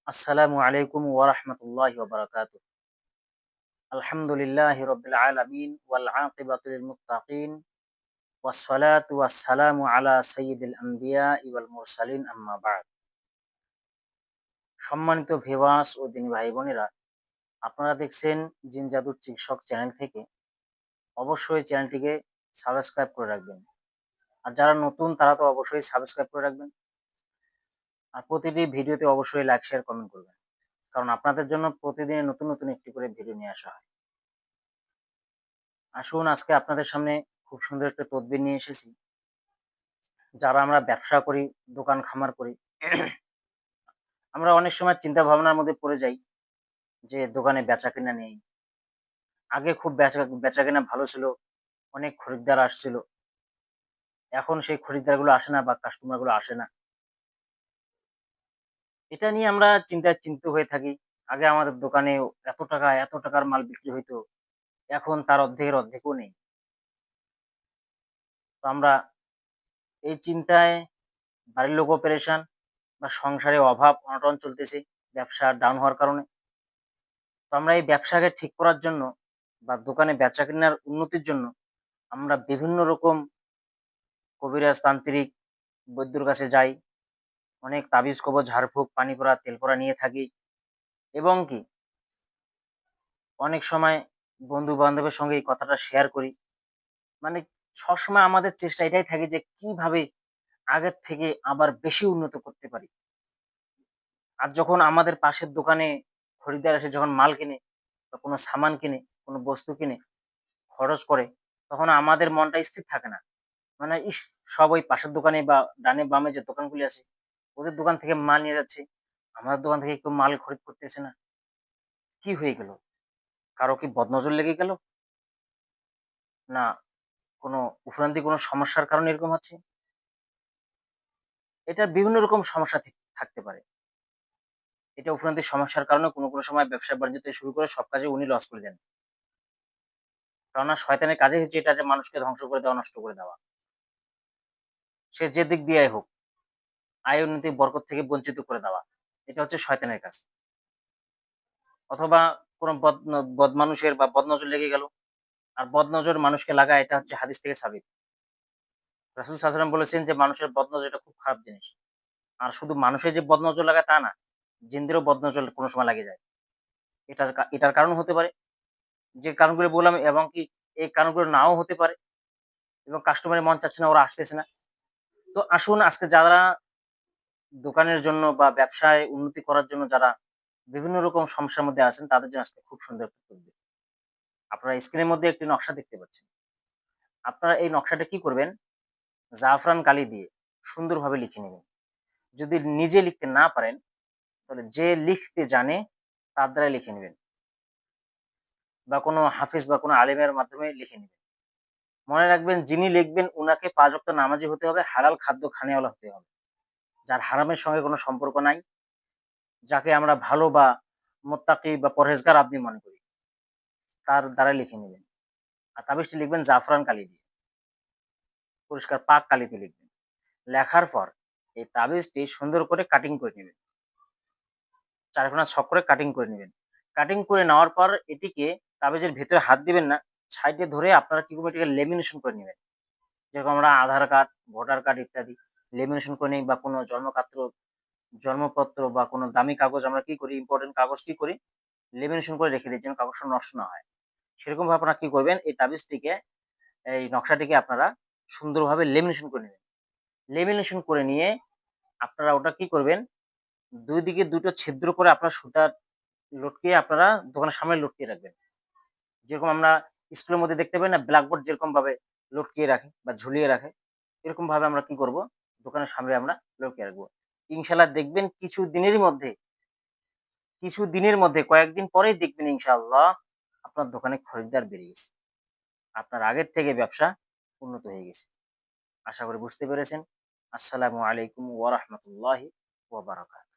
আসসালামু আলাইকুম ওয়া রাহমাতুল্লাহি ওয়া বারাকাতুহু। আলহামদুলিল্লাহি রাব্বিল আলামিন ওয়াল আকিবাতু লিল মুত্তাকিন ওয়াস সালাতু ওয়াস সালামু আলা সাইয়্যিদিল আম্বিয়াই ওয়াল মুরসালিন আম্মা বা'দ। সম্মানিত ভিউয়ার্স ও দিনী ভাই বোনেরা, আপনারা দেখছেন জিন জাদুর চিকিৎসক চ্যানেল থেকে। অবশ্যই চ্যানেলটিকে সাবস্ক্রাইব করে রাখবেন। আর যারা নতুন তারা তো অবশ্যই সাবস্ক্রাইব করে রাখবেন। আর প্রতিটি ভিডিওতে অবশ্যই লাইক, শেয়ার, কমেন্ট করবেন। কারণ আপনাদের জন্য প্রতিদিন নতুন, নতুন একটি করে ভিডিও নিয়ে আসা হয়। আসুন আজকে আপনাদের সামনে খুব সুন্দর একটা তদবির নিয়ে এসেছি। যারা আমরা ব্যবসা করি, দোকান খামার করি, আমরা অনেক সময় চিন্তা ভাবনার মধ্যে পড়ে যাই যে দোকানে বেচাকেনা নেই। আগে খুব বেচাকেনা ভালো ছিল, অনেক খরিদ্দার আসছিল। এখন সেই খরিদ্দারগুলো আসে না বা কাস্টমারগুলো আসে না। এটা নিয়ে আমরা চিন্তিত হয়ে থাকি। আগে আমাদের দোকানে এত টাকার মাল বিক্রি হইতো। এখন তার অর্ধেকের অর্ধেকও নেই। তো আমরা এই চিন্তায় বাড়ির লোকও পেরেশান বা সংসারে অভাব অনটন চলতেছে ব্যবসা ডাউন হওয়ার কারণে। তো আমরা এই ব্যবসাকে ঠিক করার জন্য বা দোকানে বেচাকেনার উন্নতির জন্য আমরা বিভিন্ন রকম কবিরাজ, তান্ত্রিক, বৈদ্যর কাছে যাই। অনেক তাবিজ কবজ, ঝাড়ফুঁক, পানি পড়া, তেল পড়া নিয়ে থাকি এবং কি অনেক সময় বন্ধু-বান্ধবের সঙ্গে এই কথাটা শেয়ার করি। মানে সবসময় আমাদের চেষ্টা এটাই থাকে যে কিভাবে আগের থেকে আবার বেশি উন্নত করতে পারি। আর যখন আমাদের পাশের দোকানে খরিদ্দার এসে যখন মাল কিনে বা কোনো সামান কিনে, কোনো বস্তু কিনে, খরচ করে, তখন আমাদের মনটা স্থির থাকে না। মানে ইস! সব ওই পাশের দোকানে বা ডানে বামে যে দোকানগুলি আছে, ওদের দোকান থেকে মাল নিয়ে যাচ্ছে। আমাদের দোকান থেকে কেউ মাল খরিদ করতেছে না। কি হয়ে গেল? কারো কি বদনজর লেগে গেল? না কোনো উফরান্তি কোনো সমস্যার কারণে এরকম হচ্ছে? এটা বিভিন্ন রকম সমস্যা থাকতে পারে। এটা উফরান্তি সমস্যার কারণেও কোনো সময় ব্যবসা-বাণিজ্য থেকে শুরু করে সব কাজে উনি লস করে দেন। কেননা শয়তানের কাজই হচ্ছে এটা যে মানুষকে ধ্বংস করে দেওয়া, নষ্ট করে দেওয়া। সে যে দিক দিয়াই হোক, আয় উন্নতি বরকত থেকে বঞ্চিত করে দেওয়া। এটা হচ্ছে শয়তানের কাজ। অথবা কোনো বদমানুষের বা বদনজর লেগে গেল। আর বদনজর মানুষকে লাগায় এটা হচ্ছে হাদিস থেকে সাবিত। রাসূল সাল্লাল্লাহু আলাইহি ওয়াসাল্লাম বলেছেন যে মানুষের বদনজর এটা খুব খারাপ জিনিস। আর শুধু মানুষের যে বদনজর লাগায় তা না, জিনদেরও বদনজর কোনো সময় লেগে যায়। এটার কারণ হতে পারে। যে কারণগুলো বললাম এবং কি এই কারণগুলো নাও হতে পারে এবং কাস্টমারের মন চাচ্ছে না, ওরা আসতেছে না। তো আসুন আজকে যারা দোকানের জন্য বা ব্যবসায় উন্নতি করার জন্য যারা বিভিন্ন রকম সমস্যার মধ্যে আছেন তাদের জন্য আজকে খুব সুন্দর একটা তদবির। আপনারা স্ক্রিনের মধ্যে একটি নকশা দেখতে পাচ্ছেন। আপনারা এই নকশাটা কি করবেন? জাফরান কালি দিয়ে সুন্দরভাবে লিখে নেবেন। যদি নিজে লিখতে না পারেন, তাহলে যে লিখতে জানে তার দ্বারা লিখে নিবেন বা কোনো হাফেজ বা কোনো আলেমের মাধ্যমে লিখে নিবেন। মনে রাখবেন যিনি লিখবেন উনাকে ৫ ওয়াক্ত নামাজি হতে হবে, হালাল খাদ্য খানেওয়ালা হতে হবে। যার হারামের সঙ্গে কোনো সম্পর্ক নাই, যাকে আমরা ভালো বা মুত্তাকি বা পরহেজগার আপনি মনে করি, তার দ্বারা লিখে নিবেন। আর তাবিজটি লিখবেন জাফরান কালি দিয়ে, পরিষ্কার পাক কালিতে লিখবেন। লেখার পর এই তাবিজটি সুন্দর করে কাটিং করে নিবেন। ৪ কোণা ছক করে কাটিং করে নিবেন। কাটিং করে নেওয়ার পর এটিকে তাবিজের ভেতরে হাত দিবেন না, সাইডে ধরে আপনারা কি করবেন এটাকে লেমিনেশন করে নিবেন। যেরকম আমরা আধার কার্ড, ভোটার কার্ড ইত্যাদি লেমিনেশন করে নেই বা কোনো জন্মপত্র বা কোনো দামি কাগজ আমরা কি করি, ইম্পোর্টেন্ট কাগজ কি করি? লেমিনেশন করে রেখে দেই যেন কাগজটা নষ্ট না হয়। সেরকমভাবে আপনারা কি করবেন এই তাবিজটিকে, এই নকশাটিকে আপনারা সুন্দরভাবে লেমিনেশন করে নিবেন। লেমিনেশন করে নিয়ে আপনারা ওটা কি করবেন, ২ দিকে ২ টো ছিদ্র করে আপনার সুতা লটকিয়ে আপনারা দোকানের সামনে লটকিয়ে রাখবেন। যেরকম আমরা স্কুলের মধ্যে দেখতে পাই না ব্ল্যাকবোর্ড যেরকমভাবে লটকিয়ে রাখে বা ঝুলিয়ে রাখে, এরকমভাবে আমরা কি করব, দোকানের সামনে আমরা লটকিয়ে রাখবো। ইনশাআল্লাহ দেখবেন কিছু দিনের মধ্যে কয়েকদিন পরেই দেখবেন ইনশাআল্লাহ আপনার দোকানে খরিদ্দার বেড়ে গেছে। আপনার আগের থেকে ব্যবসা উন্নত হয়ে গেছে। আশা করি বুঝতে পেরেছেন। আসসালামু আলাইকুম ওয়া রাহমাতুল্লাহি ওয়া বারাকাতুহু।